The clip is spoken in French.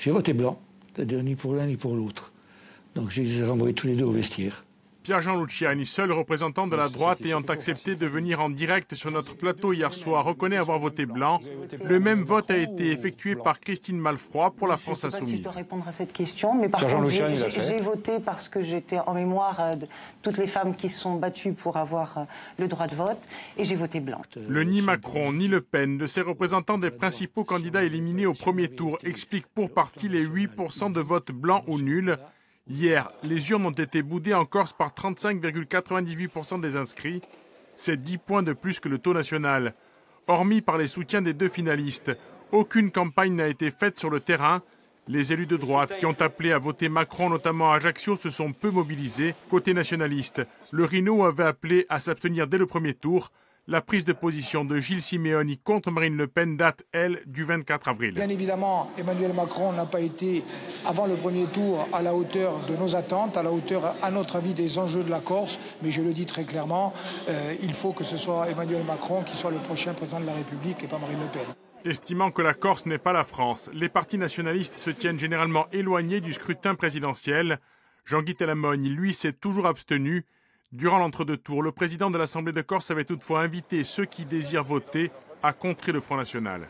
J'ai voté blanc, c'est-à-dire ni pour l'un ni pour l'autre. Donc je les ai renvoyés tous les deux au vestiaire. Pierre-Jean Luciani, seul représentant de la droite ayant accepté de venir en direct sur notre plateau hier soir, reconnaît avoir voté blanc. Le même vote a été effectué par Christine Malfroy pour la France Insoumise. Je ne sais pas si je dois répondre à cette question, mais par contre, j'ai voté parce que j'étais en mémoire de toutes les femmes qui se sont battues pour avoir le droit de vote, et j'ai voté blanc. Le ni Macron ni Le Pen, de ces représentants des principaux candidats éliminés au premier tour, expliquent pour partie les 8% de votes blancs ou nuls. Hier, les urnes ont été boudées en Corse par 35,98% des inscrits. C'est 10 points de plus que le taux national. Hormis par les soutiens des deux finalistes, aucune campagne n'a été faite sur le terrain. Les élus de droite qui ont appelé à voter Macron, notamment à Ajaccio, se sont peu mobilisés. Côté nationaliste, le Rhino avait appelé à s'abstenir dès le premier tour. La prise de position de Gilles Simeoni contre Marine Le Pen date, elle, du 24 avril. Bien évidemment, Emmanuel Macron n'a pas été, avant le premier tour, à la hauteur de nos attentes, à la hauteur, à notre avis, des enjeux de la Corse. Mais je le dis très clairement, il faut que ce soit Emmanuel Macron qui soit le prochain président de la République et pas Marine Le Pen. Estimant que la Corse n'est pas la France, les partis nationalistes se tiennent généralement éloignés du scrutin présidentiel. Jean-Guy Telamogne, lui, s'est toujours abstenu. Durant l'entre-deux tours, le président de l'Assemblée de Corse avait toutefois invité ceux qui désirent voter à contrer le Front National.